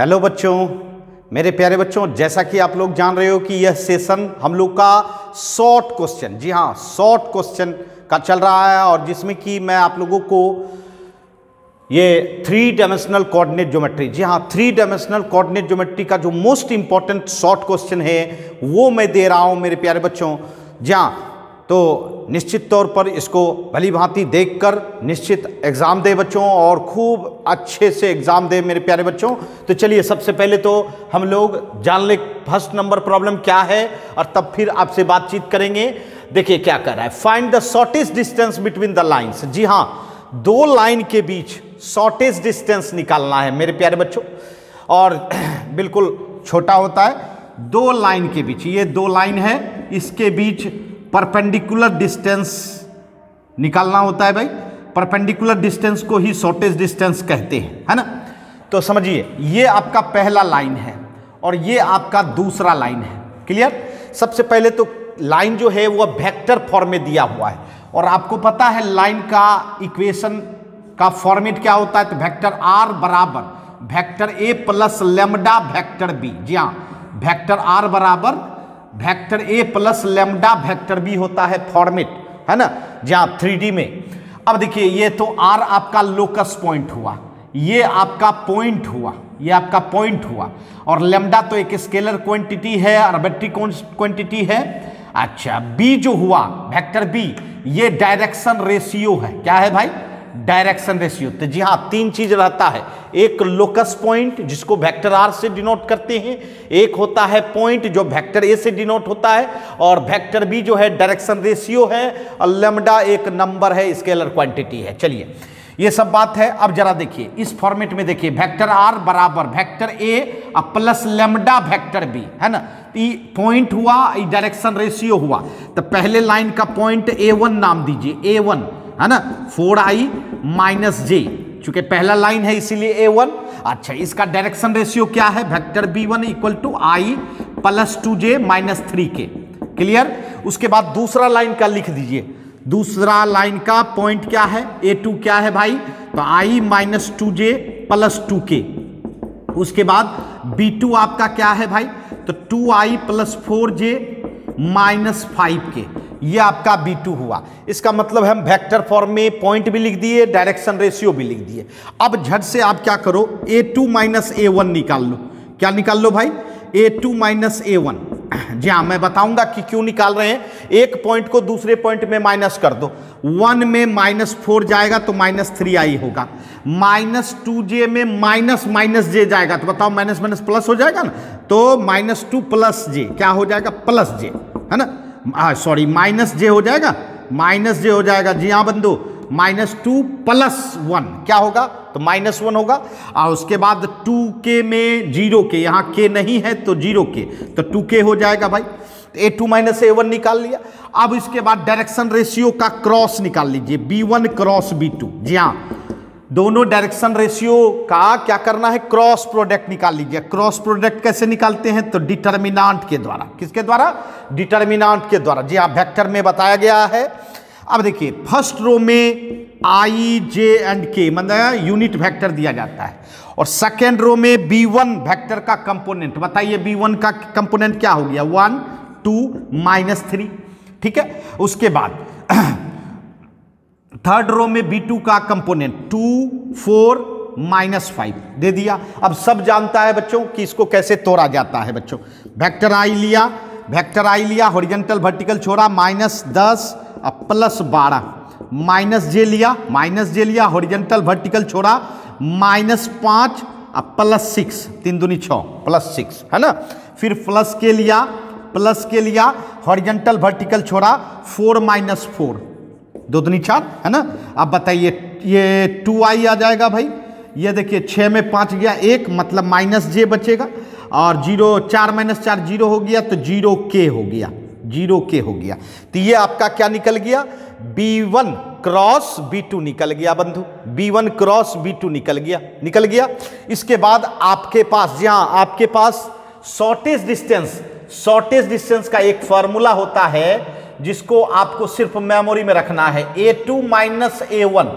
Hello बच्चों, मेरे प्यारे बच्चों, जैसा कि आप लोग जान रहे हो कि यह सेशन हम लोग का शॉर्ट क्वेश्चन, जी हाँ शॉर्ट क्वेश्चन का चल रहा है और जिसमें कि मैं आप लोगों को ये 3 डायमेंशनल कोऑर्डिनेट ज्योमेट्री, जी हाँ 3 डायमेंशनल कोऑर्डिनेट ज्योमेट्री का जो मोस्ट इंपॉर्टेंट शॉर्ट क्वेश्चन है वो मैं दे रहा हूँ मेरे प्यारे बच्चों। जी हाँ, तो निश्चित तौर पर इसको भली भांति देखकर निश्चित एग्ज़ाम दे बच्चों और खूब अच्छे से एग्ज़ाम दे मेरे प्यारे बच्चों। तो चलिए सबसे पहले तो हम लोग जान ले फर्स्ट नंबर प्रॉब्लम क्या है और तब फिर आपसे बातचीत करेंगे। देखिए क्या कर रहा है, find the shortest distance between the lines. जी हाँ, 2 लाइन के बीच शॉर्टेस्ट डिस्टेंस निकालना है मेरे प्यारे बच्चों और बिल्कुल छोटा होता है। 2 लाइन के बीच, ये 2 लाइन है, इसके बीच परपेंडिकुलर डिस्टेंस निकालना होता है भाई। परपेंडिकुलर डिस्टेंस को ही शॉर्टेस्ट डिस्टेंस कहते हैं, है ना। तो समझिए ये आपका पहला लाइन है और ये आपका दूसरा लाइन है। क्लियर। सबसे पहले तो लाइन जो है वो वेक्टर फॉर्म में दिया हुआ है और आपको पता है लाइन का इक्वेशन का फॉर्मेट क्या होता है, तो वेक्टर आर बराबर vector A plus lambda vector B. जी हाँ, वेक्टर आर बराबर vector A plus lambda vector B होता है फॉर्मेट, है ना, जहां 3D में। अब देखिए ये तो आर आपका लोकस पॉइंट हुआ, ये आपका पॉइंट हुआ, ये आपका पॉइंट हुआ और लेमडा तो एक स्केलर क्वांटिटी है, आर्बिट्ररी क्वांटिटी है। अच्छा, बी जो हुआ वेक्टर बी, ये डायरेक्शन रेशियो है। क्या है भाई? Direction ratio. तो जी हाँ, 3 चीज रहता है, एक लोकस पॉइंट जिसको वेक्टर आर से डिनोट करते हैं, एक होता है पॉइंट जो वेक्टर ए से डिनोट होता है और वेक्टर बी जो है डायरेक्शन रेशियो है और लेमडा एक नंबर है, स्केलर क्वांटिटी है। चलिए ये सब बात है। अब जरा देखिए इस फॉर्मेट में, देखिए वेक्टर आर बराबर vector A plus lambda vector B, है ना। पॉइंट हुआ, डायरेक्शन रेशियो हुआ, तो पहले लाइन का पॉइंट A1 नाम दीजिए, A1, है ना, 4i माइनस जे, चूंकि पहला लाइन है इसीलिए A1। अच्छा, इसका डायरेक्शन रेशियो क्या है, vector B1 equal to i plus 2j minus 3k। Clear. उसके बाद दूसरा लाइन का लिख दीजिए, दूसरा लाइन का पॉइंट क्या है, A2 क्या है भाई, तो i minus 2j plus 2k। उसके बाद B2 आपका क्या है भाई, तो 2i plus 4j minus 5k, ये आपका B2 हुआ। इसका मतलब हम वेक्टर फॉर्म में पॉइंट भी लिख दिए, डायरेक्शन रेशियो भी लिख दिए। अब झट से आप क्या करो, A2 माइनस A1 निकाल लो। क्या निकाल लो भाई, A2 माइनस A1। जी हाँ, मैं बताऊंगा कि क्यों निकाल रहे हैं। एक पॉइंट को दूसरे पॉइंट में माइनस कर दो, 1 में माइनस 4 जाएगा तो माइनस 3i होगा, माइनस 2j में माइनस माइनस j जाएगा, तो बताओ माइनस माइनस प्लस हो जाएगा ना, तो माइनस 2 प्लस j क्या हो जाएगा, प्लस j, है ना, सॉरी माइनस j हो जाएगा, माइनस j हो जाएगा। जी हाँ बंधु, माइनस 2 प्लस 1 क्या होगा, तो माइनस 1 होगा। और उसके बाद 2k में 0k, यहाँ k नहीं है तो 0k, तो 2k हो जाएगा भाई। A2 माइनस A1 निकाल लिया। अब इसके बाद डायरेक्शन रेशियो का क्रॉस निकाल लीजिए, B1 क्रॉस B2। जी हाँ, दोनों डायरेक्शन रेशियो का क्या करना है, क्रॉस प्रोडक्ट निकाल लीजिए। क्रॉस प्रोडक्ट कैसे निकालते हैं, तो डिटर्मिनांट के द्वारा। किसके द्वारा, डिटर्मिनांट के द्वारा। जी हाँ, वेक्टर में बताया गया है। अब देखिए फर्स्ट रो में i, j एंड k मतलब यूनिट वेक्टर दिया जाता है और सेकेंड रो में B1 वेक्टर का कंपोनेंट। बताइए B1 का कंपोनेंट क्या हो गया, 1 2 माइनस 3। ठीक है। उसके बाद थर्ड रो में B2 का कंपोनेंट 2 4 माइनस 5 दे दिया। अब सब जानता है बच्चों कि इसको कैसे तोड़ा जाता है बच्चों। वेक्टर i लिया, वेक्टर i लिया, हॉरिजॉन्टल वर्टिकल छोड़ा, माइनस 10 प्लस 12, माइनस j लिया, माइनस j लिया, हॉरिजॉन्टल वर्टिकल छोड़ा, माइनस 5 प्लस 6, 3 दूनी 6 प्लस 6, है ना। फिर प्लस के लिया, प्लस के लिया, हॉरिजॉन्टल वर्टिकल छोड़ा, 4 माइनस 4, 2 दूनी 4, है ना। अब बताइए ये 2i आ जाएगा भाई, ये देखिए 6 में 5 गया 1, मतलब माइनस j बचेगा और 0 4 माइनस 4 0 हो गया, तो 0k हो गया, 0k हो गया। तो ये आपका क्या निकल गया, B1 क्रॉस B2 निकल गया बंधु, B1 क्रॉस B2 निकल गया, निकल गया। इसके बाद आपके पास, जी हाँ आपके पास शॉर्टेस्ट डिस्टेंस का एक फॉर्मूला होता है जिसको आपको सिर्फ मेमोरी में रखना है, A2 minus A1,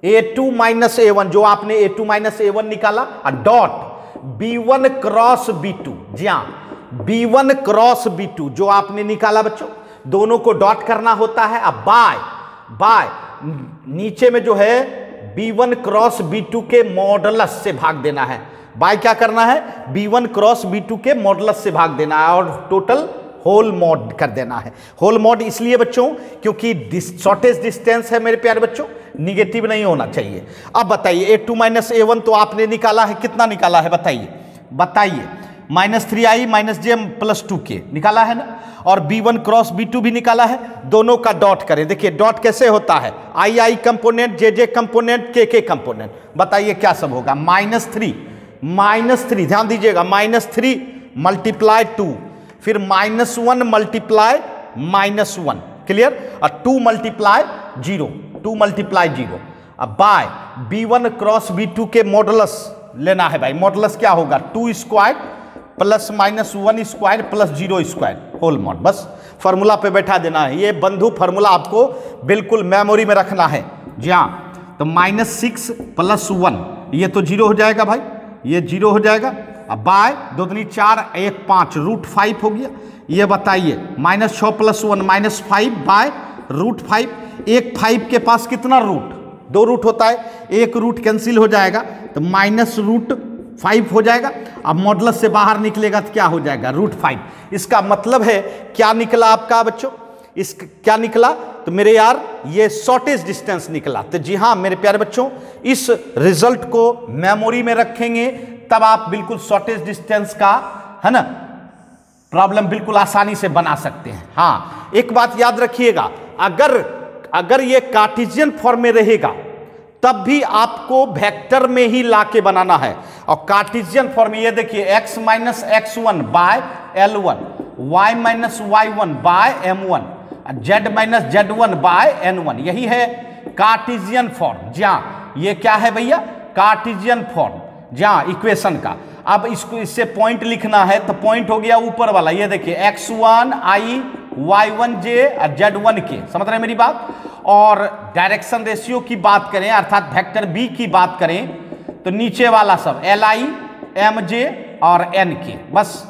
A2 minus A1, जो आपने A2 माइनस A1 निकाला, डॉट B1 क्रॉस B2, जी हाँ B1 क्रॉस B2 जो आपने निकाला बच्चों, दोनों को डॉट करना होता है। अब बाय नीचे में जो है B1 क्रॉस B2 के मॉडुलस से भाग देना है। बाय क्या करना है, B1 क्रॉस B2 के मॉडुलस से भाग देना है और टोटल होल मॉड कर देना है। होल मॉड इसलिए बच्चों क्योंकि शॉर्टेज डिस्टेंस है मेरे प्यारे बच्चों, निगेटिव नहीं होना चाहिए। अब बताइए A2 माइनस A1 तो आपने निकाला है, कितना निकाला है बताइए -3i -j + 2k निकाला है ना, और B1 क्रॉस B2 भी निकाला है। दोनों का डॉट करें, देखिए डॉट कैसे होता है, i component, j component, k component. बताइए क्या सब होगा, -3 ध्यान दीजिएगा, -3 × 2, फिर -1 × -1, क्लियर, और 2 × 0। अब बाय B1 क्रॉस B2 के मॉडुलस लेना है भाई। मॉडुलस क्या होगा, 2 square plus -1 square plus 0 square whole mod. बस फार्मूला पे बैठा देना है। ये बंधु फार्मूला आपको बिल्कुल मेमोरी में रखना है, जी हाँ। तो -6 + 1 ये तो 0 हो जाएगा भाई, ये 0 हो जाएगा। अब बाय 2 दूनी 4 1 5 √5 हो गया। ये बताइए -6 + 1 -5 बाय √5। एक 5 के पास कितना रूट, 2 रूट होता है, एक रूट कैंसिल हो जाएगा तो -√5 हो जाएगा। अब मॉडुलस से बाहर निकलेगा तो क्या हो जाएगा, √5। इसका मतलब है क्या निकला आपका बच्चों, इस क्या निकला, तो मेरे यार ये शॉर्टेज डिस्टेंस निकला। तो जी हाँ मेरे प्यारे बच्चों, इस रिजल्ट को मेमोरी में रखेंगे तब आप बिल्कुल शॉर्टेज डिस्टेंस का, है ना, प्रॉब्लम बिल्कुल आसानी से बना सकते हैं। हाँ एक बात याद रखिएगा, अगर ये कार्टेशियन फॉर्म में रहेगा तब भी आपको वेक्टर में ही लाके बनाना है। और कार्टेशियन फॉर्म ये देखिए x - x1 by L1, y - y1 by M1, z - z1 by N1, यही है कार्टेशियन फॉर्म। जी हाँ ये क्या है भैया, कार्टेशियन फॉर्म, जी हाँ इक्वेशन का। अब इसको इससे पॉइंट लिखना है तो पॉइंट हो गया ऊपर वाला, ये देखिए x1i y1j और z1k, समझ रहे हैं मेरी बात। और डायरेक्शन रेशियो की बात करें अर्थात वेक्टर b की बात करें तो नीचे वाला सब li mj और nk। बस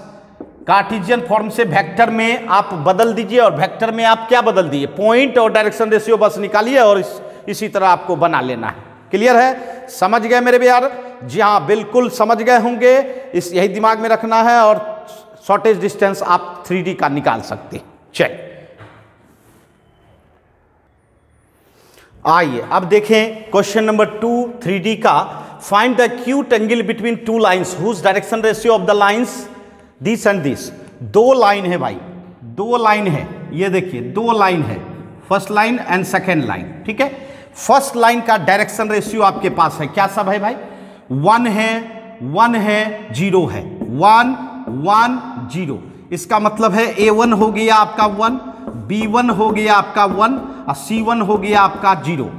कार्टेशियन फॉर्म से वेक्टर में आप बदल दीजिए और वेक्टर में आप क्या बदल दिए, पॉइंट और डायरेक्शन रेशियो बस निकालिए और इसी तरह आपको बना लेना है। क्लियर है, समझ गए मेरे यार, जी हाँ बिल्कुल समझ गए होंगे। यही दिमाग में रखना है और शॉर्टेज डिस्टेंस आप 3D का निकाल सकते हैं। चलिए आइए अब देखें क्वेश्चन नंबर 2 3D का। Find the acute angle between 2 lines whose direction ratio of the lines this and this. 2 line है भाई, 2 लाइन है, ये देखिए 2 लाइन है, first line and second line, ठीक है। फर्स्ट लाइन का डायरेक्शन रेशियो आपके पास है, क्या सब है भाई, 1 है 0 है, 1 1 0। इसका मतलब है A1 हो गया आपका 1, B1 हो गया आपका 1 और C1 हो गया आपका 0।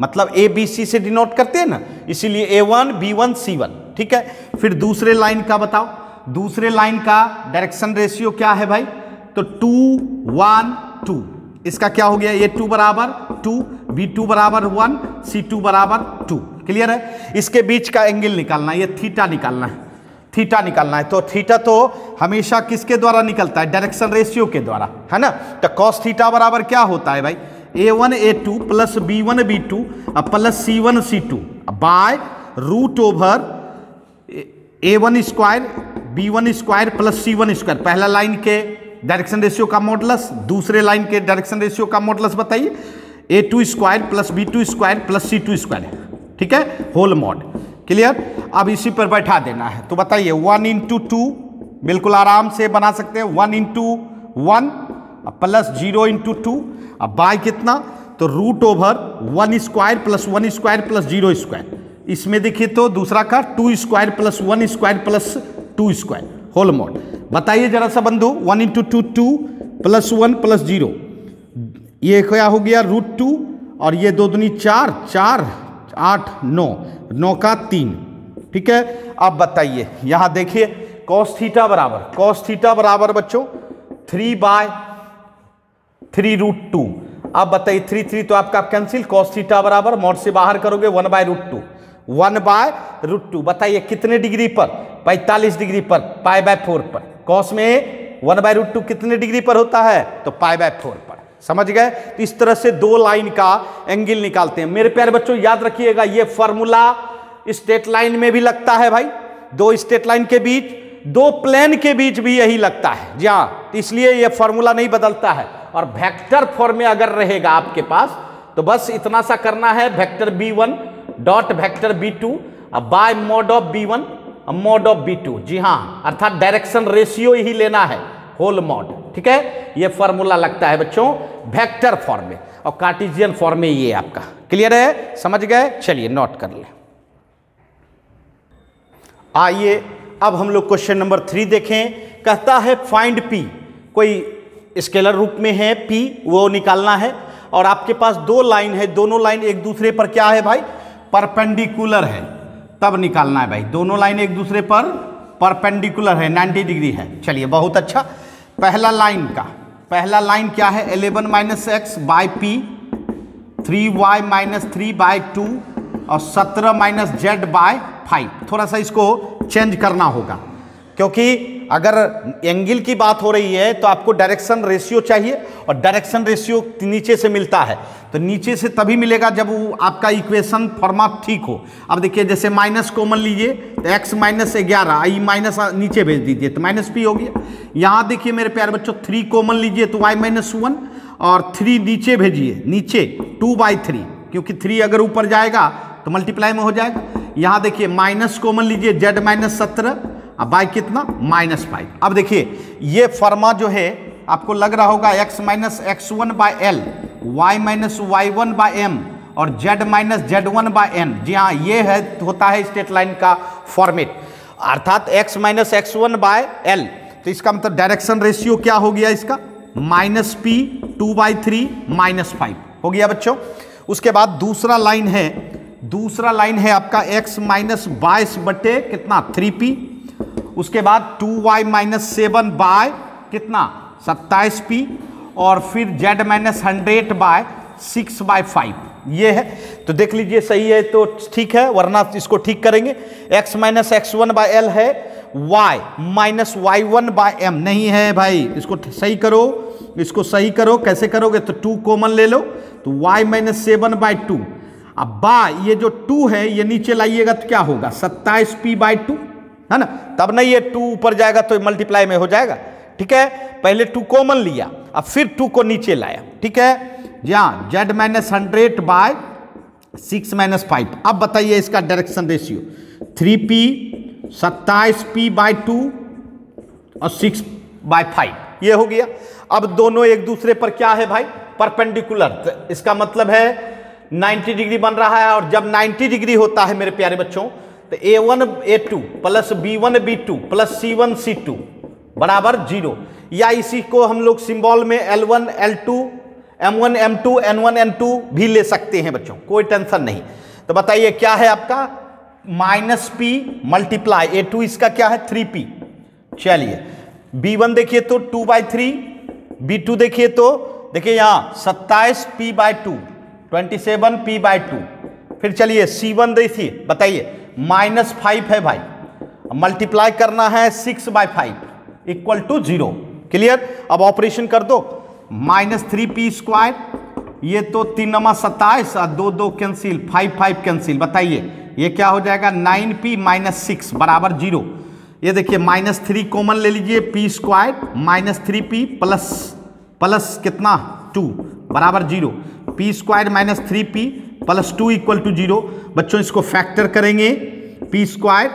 मतलब ABC से डिनोट करते हैं ना, इसीलिए A1 B1 C1, ठीक है। फिर दूसरे लाइन का बताओ, दूसरे लाइन का डायरेक्शन रेशियो क्या है भाई, तो 2 1 2। इसका क्या हो गया, A2 बराबर 2, B2 बराबर 1, C2 बराबर 2। क्लियर है। इसके बीच का एंगल निकालना है, ये थीटा निकालना है, थीटा निकालना है। तो थीटा तो हमेशा किसके द्वारा निकलता है, डायरेक्शन रेशियो के द्वारा, है ना। तो cos थीटा बराबर क्या होता है भाई, A1 A2 plus B1 B2 plus C1 C2 by √over A1 square B1 square plus C1 square. पहला लाइन के डायरेक्शन रेशियो का मॉडुलस, दूसरे लाइन के डायरेक्शन रेशियो का मॉडुलस बताइए, A2 square plus B2 square plus C2 square, ठीक है, whole mod. Clear. अब इसी पर बैठा देना है। तो बताइए 1 × 2 बिल्कुल आराम से बना सकते हैं, 1 × 1 प्लस 0 × 2। अब बाय कितना, तो √1 square plus 1 square plus 0 square. इसमें देखिए तो दूसरा का 2 square plus 1 square plus 2 square whole mod. बताइए जरा सा बंधु, 1 × 2 2 प्लस 1 प्लस 0, ये क्या हो गया √2 और ये 2 दूनी 4 4 8 9 9 का 3, ठीक है। अब बताइए यहां देखिए cos थीटा बराबर बच्चों 3/3√2। अब बताइए 3 3 तो आपका कैंसिल, cos थीटा बराबर मॉड से बाहर करोगे 1/√2, 1/√2। बताइए कितने डिग्री पर, 45 डिग्री पर, π/4 पर। कॉस में 1/√2 कितने डिग्री पर होता है? तो π/4 पर। समझ गए? तो इस तरह से दो लाइन का एंगल निकालते हैं। मेरे प्यारे बच्चों याद रखिएगा, ये फॉर्मूला स्ट्रेट लाइन में भी लगता है भाई, दो स्ट्रेट लाइन के बीच, दो प्लेन के बीच भी यही लगता है। जी हाँ, इसलिए यह फॉर्मूला नहीं बदलता है। और वेक्टर फॉर्म में अगर रहेगा आपके पास तो बस इतना सा करना है, vector b1 dot vector b2 bye mod of b1 mod of b2। जी हाँ, अर्थात डायरेक्शन रेशियो ही लेना है, होल मॉड। ठीक है, ये फॉर्मूला लगता है बच्चों वेक्टर फॉर्म में, और कार्टेशियन फॉर्म में ये आपका क्लियर है, समझ गए? चलिए नोट कर ले। आइए अब हम लोग क्वेश्चन नंबर 3 देखें। कहता है फाइंड p, कोई स्केलर रूप में है p, वो निकालना है। और आपके पास दो लाइन है, दोनों लाइन एक दूसरे पर क्या है भाई? परपेंडिकुलर है, तब निकालना है भाई। दोनों लाइन एक दूसरे पर परपेंडिकुलर है, 90 डिग्री है। चलिए बहुत अच्छा। पहला लाइन क्या है? 11 - x बाय p, 3y - 3/2 और 17 - z बाय 5। थोड़ा सा इसको चेंज करना होगा, क्योंकि अगर एंगल की बात हो रही है तो आपको डायरेक्शन रेशियो चाहिए, और डायरेक्शन रेशियो नीचे से मिलता है। तो नीचे से तभी मिलेगा जब वो आपका इक्वेशन फॉर्मेट ठीक हो। अब देखिए, जैसे माइनस कॉमन लीजिए तो x - 11, आई माइनस नीचे भेज दीजिए तो -p हो गया। यहाँ देखिए मेरे प्यारे बच्चों, 3 कॉमन लीजिए तो y - 1, और 3 नीचे भेजिए, नीचे 2/3, क्योंकि 3 अगर ऊपर जाएगा तो मल्टीप्लाई में हो जाएगा। यहाँ देखिए माइनस कॉमन लीजिए, z - 17 बाय कितना? -5। अब देखिए ये फॉर्मा जो है आपको लग रहा होगा x - x1/l, y - y1/m और z - z1/n। जी हाँ, ये है होता है स्ट्रेट लाइन का फॉर्मेट, अर्थात x - x1/l। तो इसका मतलब डायरेक्शन रेशियो क्या हो गया इसका? -p 2/3 -5 हो गया बच्चों। उसके बाद दूसरा लाइन है आपका x - 22 बटे कितना? 3p। उसके बाद 2y - 7 बाय कितना? 27p, और फिर z - 100 बाय 6/5 ये है। तो देख लीजिए सही है तो ठीक है, वरना इसको ठीक करेंगे। x - x1/l है, y - y1/m नहीं है भाई, इसको सही करो। कैसे करोगे? तो 2 कॉमन ले लो तो y - 7/2। अब ये जो 2 है ये नीचे लाइएगा तो क्या होगा? 27p/2 है ना, तब नहीं ये 2 ऊपर जाएगा तो मल्टीप्लाई में हो जाएगा। ठीक है, पहले 2 कॉमन लिया, अब फिर 2 को नीचे लाया। ठीक है, जहाँ z - 100 बाय 6 - 5। अब बताइए इसका डायरेक्शन रेशियो, 3p 27p/2 और 6/5 ये हो गया। अब दोनों एक दूसरे पर क्या है भाई? परपेंडिकुलर। तो इसका मतलब है 90 डिग्री बन रहा है, और जब 90 डिग्री होता है मेरे प्यारे बच्चों तो a1 a2 plus b1 b2 plus c1 c2 बराबर 0, या इसी को हम लोग सिंबल में L1 L2 M1 M2 N1 N2 भी ले सकते हैं बच्चों, कोई टेंशन नहीं। तो बताइए क्या है आपका? -p मल्टीप्लाई a2, इसका क्या है? 3p। चलिए b1 देखिए तो 2/3, b2 देखिए तो देखिए यहाँ 27p/2 27p/2। फिर चलिए c1 देखिए, बताइए -5 है भाई, मल्टीप्लाई करना है 6/5 इक्वल टू 0। क्लियर? अब ऑपरेशन कर दो, -3p², ये तो 3 - 27 और 2 - 2 कैंसिल, 5 कैंसिल। बताइए ये क्या हो जाएगा? 9p - 6 बराबर 0। ये देखिए -3 कॉमन ले लीजिए, p² -3p प्लस कितना? 2 बराबर 0। p² - 3p plus 2 equal to 0। बच्चों इसको फैक्टर करेंगे, p²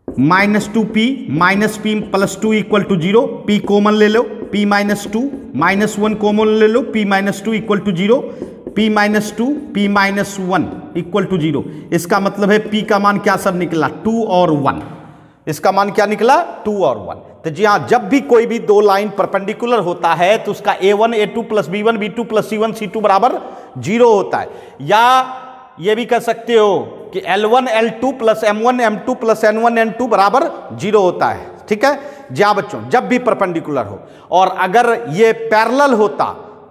-2p -p plus 2 equal to 0। p common ले लो, p -2 -1 कॉमन ले लो, p -2 equal to 0, p -2 p -1 equal to 0। इसका मतलब है p का मान क्या सब निकला? 2 और 1। इसका मान क्या निकला? 2 और 1। तो जी हाँ, जब भी कोई भी दो लाइन परपेंडिकुलर होता है तो उसका a1 a2 plus b1 b2 plus c1 c2 बराबर 0 होता है। या ये भी कह सकते हो कि L1 L2 plus M1 M2 plus N1 N2 बराबर 0 होता है। ठीक है जी हाँ बच्चों, जब भी परपेंडिकुलर हो। और अगर ये पैरेलल होता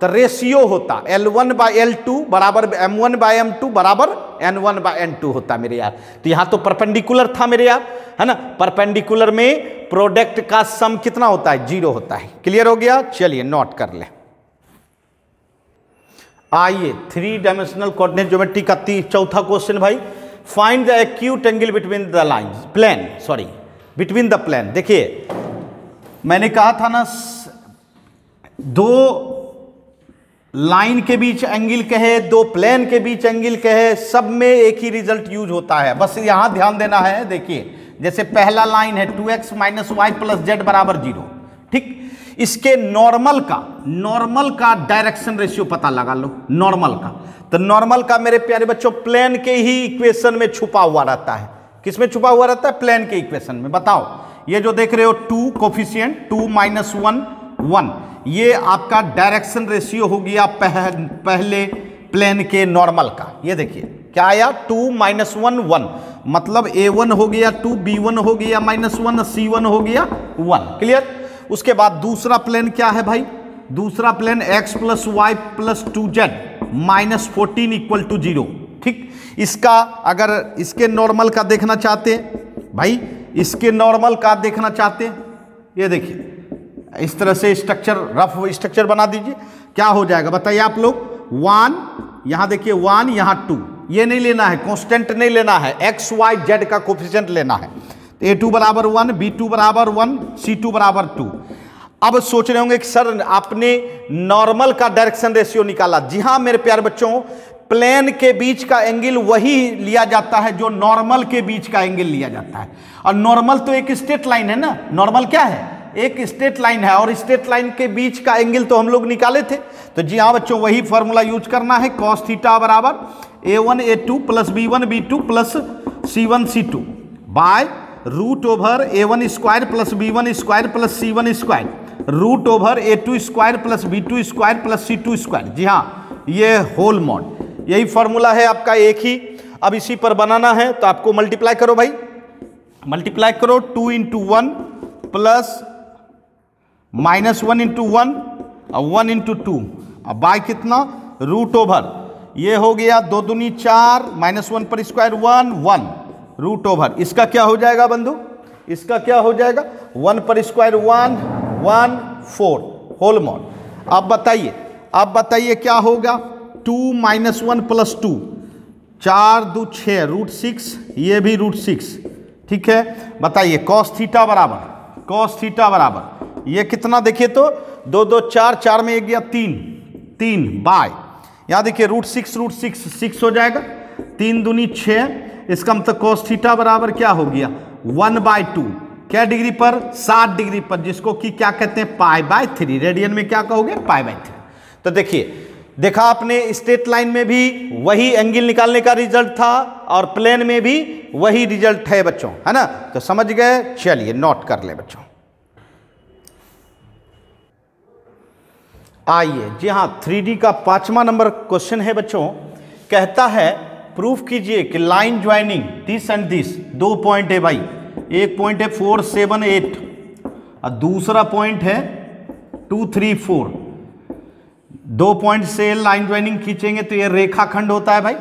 तो रेशियो होता L1/L2 बराबर M1/M2 बराबर N1/N2 होता मेरे यार। तो यहां तो परपेंडिकुलर था मेरे यार, है ना। परपेंडिकुलर में प्रोडक्ट का सम कितना होता है? 0 होता है। क्लियर हो गया? चलिए नोट कर ले। आइए 3 डायमेंशनल कोऑर्डिनेट ज्योमेट्री का चौथा क्वेश्चन भाई। Find the acute angle between the lines plane, sorry between the plane. देखिए मैंने कहा था ना, दो लाइन के बीच एंगल कहे, दो प्लेन के बीच एंगल कहे, सब में एक ही रिजल्ट यूज होता है। बस यहां ध्यान देना है। देखिए जैसे पहला लाइन है 2x - y + z = 0, ठीक। इसके नॉर्मल का डायरेक्शन रेशियो पता लगा लो, नॉर्मल का। तो नॉर्मल का मेरे प्यारे बच्चों प्लेन के ही इक्वेशन में छुपा हुआ रहता है। किस में छुपा हुआ रहता है? प्लेन के इक्वेशन में। बताओ, ये जो देख रहे हो 2 कोफिशिएंट 2 - 1 1, ये आपका डायरेक्शन रेशियो हो गया पहले प्लेन के नॉर्मल का। ये देखिए क्या आया, 2 - 1 1, मतलब A1 हो गया 2, B1 हो गया -1, C1 हो गया 1। क्लियर? उसके बाद दूसरा प्लेन क्या है भाई? दूसरा प्लेन x + y + 2z -14 = 0, ठीक। इसका अगर इसके नॉर्मल का देखना चाहते भाई, इसके नॉर्मल का देखना चाहते, ये देखिए इस तरह से स्ट्रक्चर, रफ स्ट्रक्चर बना दीजिए। क्या हो जाएगा बताइए आप लोग? 1, यहां देखिए 1, यहां 2, ये नहीं लेना है, कांस्टेंट नहीं लेना है, x y z का कोफिशिएंट लेना है। A2 = 1, B2 = 1, C2 = 2। अब सोच रहे होंगे कि सर आपने नॉर्मल का डायरेक्शन रेशियो निकाला। जी हां मेरे प्यारे बच्चों, प्लेन के बीच का एंगल वही लिया जाता है जो नॉर्मल के बीच का एंगल लिया जाता है। और नॉर्मल तो एक स्ट्रेट लाइन है ना, नॉर्मल क्या है? एक स्ट्रेट लाइन है, और स्ट्रेट लाइन के बीच का एंगल तो हम लोग निकाले थे। तो जी हाँ बच्चों, वही फॉर्मूला यूज करना है। cos θ = A1 A2 + B1 B2 + C1 C2 bye √A1² + B1² + C1² √A2² + B2² + C2²। जी हाँ, ये होल मॉड, यही फॉर्मूला है आपका एक ही। अब इसी पर बनाना है तो आपको मल्टीप्लाई करो भाई, मल्टीप्लाई करो 2 × 1 प्लस -1 × 1 और 1 × 2, अब बाय कितना? √। ये हो गया 2 दूनी 4, -1 पर स्क्वायर 1 1 √। इसका क्या हो जाएगा बंधु? इसका क्या हो जाएगा? 1 पर स्क्वायर 1 1 4 होल मॉड। अब बताइए क्या होगा? 2 - 1 + 2, 4 2 6 √6, ये भी √6, ठीक है। बताइए cos θ बराबर ये कितना? देखिए तो 2 2 4, 4 में 1 गया 3 बाय, यहां देखिए √6 6 हो जाएगा, 3 दूनी 6। इसका मतलब cos θ बराबर क्या हो गया? 1/2। क्या डिग्री पर? 60 डिग्री पर, जिसको कि क्या कहते हैं? π/3। रेडियन में क्या कहोगे? π/3। तो देखिए, देखा आपने, स्ट्रेट लाइन में भी वही एंगल निकालने का रिजल्ट था और प्लेन में भी वही रिजल्ट है बच्चों, है ना। तो समझ गए? चलिए नोट कर ले बच्चों। आइए जी हाँ, 3D का 5वां नंबर क्वेश्चन है बच्चों। कहता है प्रूफ कीजिए कि line joining this and this, 2 point है भाई। एक पॉइंट है 4 7 8 और दूसरा पॉइंट है 2 3 4। 2 पॉइंट से लाइन ज्वाइनिंग खींचेंगे तो ये रेखाखंड होता है भाई।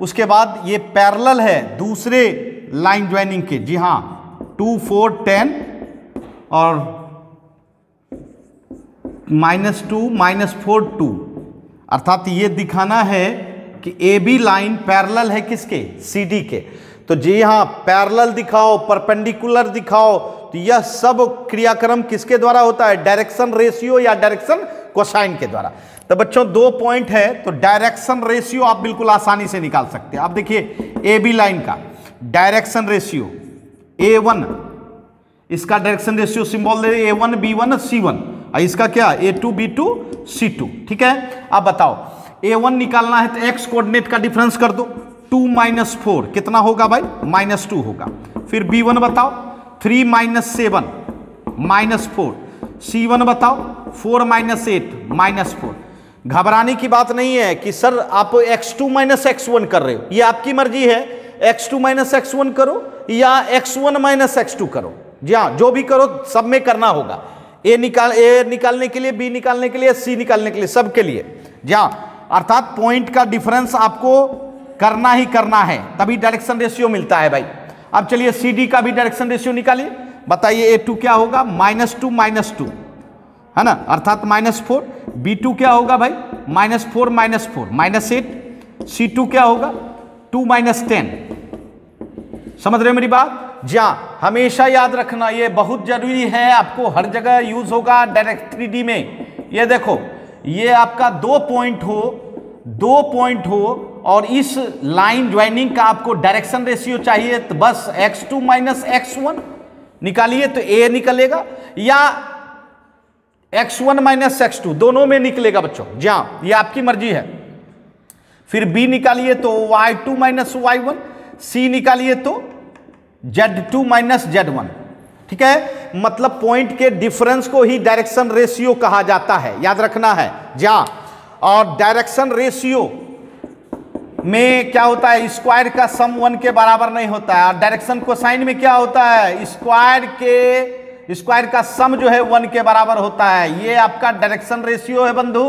उसके बाद ये पैरेलल है दूसरे लाइन ज्वाइनिंग के। जी हाँ, 2 4 10 और -2 -4 2, अर्थात ये दिखाना है कि AB लाइन पैरेलल है किसके? CD के। तो जी हाँ, पैरेलल दिखाओ, परपेंडिकुलर दिखाओ, तो यह सब क्रियाक्रम किसके द्वारा होता है? डायरेक्शन रेशियो या डायरेक्शन कोसाइन के द्वारा। तो बच्चों 2 पॉइंट है तो डायरेक्शन रेशियो आप बिल्कुल आसानी से निकाल सकते हैं। अब देखिए AB लाइन का डायरेक्शन रेशियो A1, इसका डायरेक्शन रेशियो सिंबल दे A1 B1 C1, और इसका क्या? A2 B2 C2, ठीक है। अब बताओ A1 निकालना है तो x कोऑर्डिनेट का डिफरेंस कर दो, 2 - 4 कितना होगा भाई? -2 होगा। फिर B1 बताओ, 3 - 7 -4, C1 बताओ 4 - 8 -4। घबराने की बात नहीं है कि सर आप x2 - x1 कर रहे हो, ये आपकी मर्जी है। x2 - x1 करो या x1 - x2 करो, जी हाँ, जो भी करो सब में करना होगा। ए निकालने के लिए, बी निकालने के लिए, सी निकालने के लिए, सब के लिए। जी हाँ, अर्थात पॉइंट का डिफरेंस आपको करना ही करना है, तभी डायरेक्शन रेशियो मिलता है भाई। अब चलिए सी डी का भी डायरेक्शन रेशियो निकालिए, बताइए A2 क्या होगा, -2 -2 है ना, अर्थात -4। B2 क्या होगा भाई, -4 -4 -8। C2 क्या होगा, 2 -10। समझ रहे हो मेरी बात? जी हाँ, हमेशा याद रखना, ये बहुत जरूरी है, आपको हर जगह यूज होगा डायरेक्ट 3D में। ये देखो, ये आपका 2 पॉइंट हो और इस लाइन ज्वाइनिंग का आपको डायरेक्शन रेशियो चाहिए, तो बस x2 - x1 निकालिए तो A निकलेगा, या x1 - x2 दोनों में निकलेगा बच्चों। जी हाँ, ये आपकी मर्जी है। फिर B निकालिए तो y2 - y1, C निकालिए तो Z2 - Z1। ठीक है, मतलब पॉइंट के डिफरेंस को ही डायरेक्शन रेशियो कहा जाता है, याद रखना है। जी हाँ, और डायरेक्शन रेशियो में क्या होता है, स्क्वायर का सम 1 के बराबर नहीं होता है, और डायरेक्शन कोसाइन में क्या होता है, स्क्वायर का सम जो है 1 के बराबर होता है। ये आपका डायरेक्शन रेशियो है बंधु,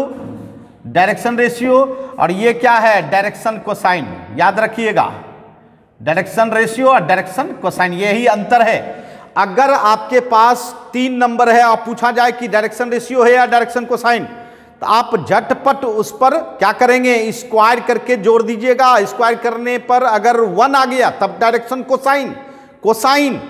डायरेक्शन रेशियो। और ये क्या है, डायरेक्शन कोसाइन, याद रखिएगा, डायरेक्शन रेशियो और डायरेक्शन कोसाइन, यही अंतर है। अगर आपके पास 3 नंबर है और पूछा जाए कि डायरेक्शन रेशियो है या डायरेक्शन कोसाइन, तो आप झटपट उस पर क्या करेंगे, स्क्वायर करके जोड़ दीजिएगा। स्क्वायर करने पर अगर 1 आ गया तब डायरेक्शन कोसाइन।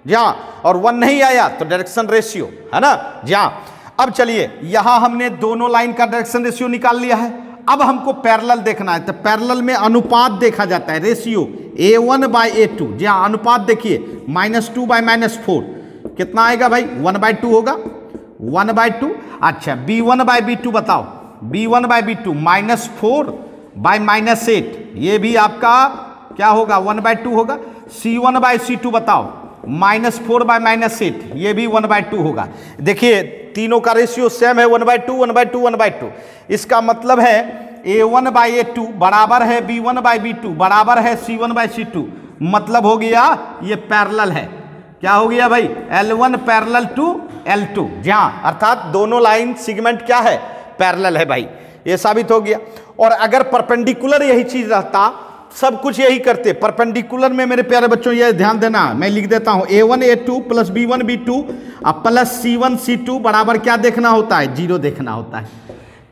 जी हाँ, और 1 नहीं आया तो डायरेक्शन रेशियो, है ना। जी हाँ, अब चलिए यहां हमने दोनों लाइन का डायरेक्शन रेशियो निकाल लिया है। अब हमको पैरेलल देखना है, तो पैरेलल में अनुपात देखा जाता है, रेशियो A1/A2। जी हाँ, अनुपात देखिए, -2 - -4 कितना आएगा भाई, 1/2 होगा, 1/2। अच्छा, B1/B2 बताओ, B1/B2 -4 -8, ये भी आपका क्या होगा, 1/2 होगा। C1/C2 बताओ, -4 -8, ये भी 1/2 होगा। देखिए तीनों का रेशियो सेम है, 1/2 1/2 1/2। इसका मतलब है A1/A2 बराबर है B1/B2 बराबर है C1/C2, मतलब हो गया ये पैरेलल है। क्या हो गया भाई, L1 पैरेलल टू L2। जी हाँ, अर्थात दोनों लाइन सेगमेंट क्या है, पैरेलल है भाई, ये साबित हो गया। और अगर परपेंडिकुलर यही चीज रहता, सब कुछ यही करते, परपेंडिकुलर में मेरे प्यारे बच्चों ये ध्यान देना, मैं लिख देता हूं A1/A2 plus B1/B2 plus C1/C2 बराबर क्या देखना होता है, 0 देखना होता है।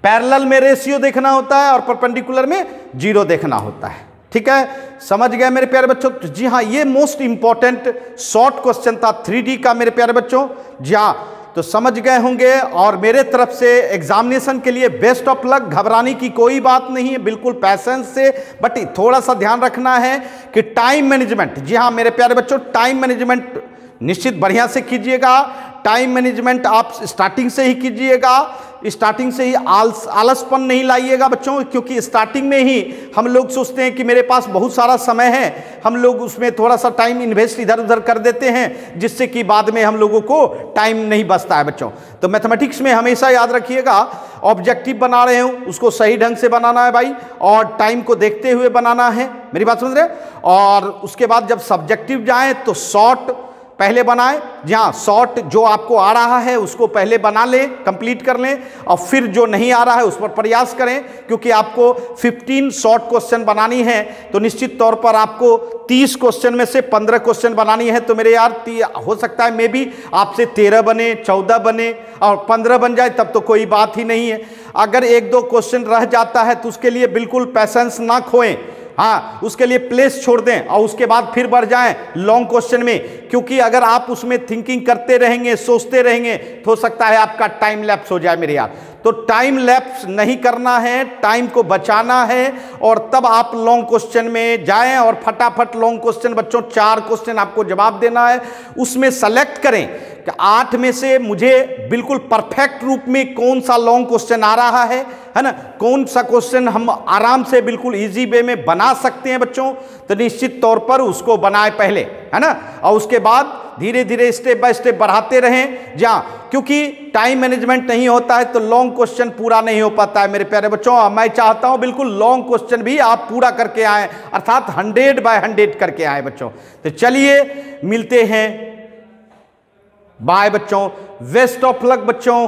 पैरेलल में रेशियो देखना होता है और परपेंडिकुलर में 0 देखना होता है। ठीक है, समझ गए मेरे प्यारे बच्चों? जी हाँ, ये मोस्ट इंपॉर्टेंट शॉर्ट क्वेश्चन था 3D का मेरे प्यारे बच्चों। जी हाँ, तो समझ गए होंगे, और मेरे तरफ से एग्जामिनेशन के लिए बेस्ट ऑफ लक। घबराने की कोई बात नहीं है, बिल्कुल पैसेंस से, बट थोड़ा सा ध्यान रखना है कि टाइम मैनेजमेंट, जी हाँ मेरे प्यारे बच्चों, टाइम मैनेजमेंट निश्चित बढ़िया से कीजिएगा। टाइम मैनेजमेंट आप स्टार्टिंग से ही कीजिएगा, स्टार्टिंग से ही आलसपन नहीं लाइएगा बच्चों, क्योंकि स्टार्टिंग में ही हम लोग सोचते हैं कि मेरे पास बहुत सारा समय है, हम लोग उसमें थोड़ा सा टाइम इन्वेस्ट इधर उधर कर देते हैं, जिससे कि बाद में हम लोगों को टाइम नहीं बचता है बच्चों। तो मैथमेटिक्स में हमेशा याद रखिएगा, ऑब्जेक्टिव बना रहे हो उसको सही ढंग से बनाना है भाई, और टाइम को देखते हुए बनाना है, मेरी बात समझ रहे। और उसके बाद जब सब्जेक्टिव जाए तो शॉर्ट पहले बनाएं। जी हाँ, शॉर्ट जो आपको आ रहा है उसको पहले बना लें, कंप्लीट कर लें, और फिर जो नहीं आ रहा है उस पर प्रयास करें, क्योंकि आपको 15 शॉर्ट क्वेश्चन बनानी है, तो निश्चित तौर पर आपको 30 क्वेश्चन में से 15 क्वेश्चन बनानी है। तो मेरे यार हो सकता है मे भी आपसे 13 बने, 14 बने और 15 बन जाए, तब तो कोई बात ही नहीं है। अगर 1-2 क्वेश्चन रह जाता है तो उसके लिए बिल्कुल पैसेंस ना खोएं, हाँ उसके लिए प्लेस छोड़ दें और उसके बाद फिर बढ़ जाएं लॉन्ग क्वेश्चन में, क्योंकि अगर आप उसमें थिंकिंग करते रहेंगे, सोचते रहेंगे, तो हो सकता है आपका टाइम लैप्स हो जाए मेरे यार। तो टाइम लैप्स नहीं करना है, टाइम को बचाना है, और तब आप लॉन्ग क्वेश्चन में जाएं और फटाफट लॉन्ग क्वेश्चन बच्चों 4 क्वेश्चन आपको जवाब देना है, उसमें सेलेक्ट करें कि 8 में से मुझे बिल्कुल परफेक्ट रूप में कौन सा लॉन्ग क्वेश्चन आ रहा है ना, कौन सा क्वेश्चन हम आराम से बिल्कुल इजी वे में बना सकते हैं बच्चों। तो निश्चित तौर पर उसको बनाए पहले, है ना, और उसके बाद धीरे धीरे स्टेप बाय स्टेप बढ़ाते रहें। जहाँ क्योंकि टाइम मैनेजमेंट नहीं होता है तो लॉन्ग क्वेश्चन पूरा नहीं हो पाता है मेरे प्यारे बच्चों। मैं चाहता हूं बिल्कुल लॉन्ग क्वेश्चन भी आप पूरा करके आए, अर्थात 100 बाय 100 करके आए बच्चों। तो चलिए मिलते हैं बाय बच्चों, बेस्ट ऑफ लक बच्चों।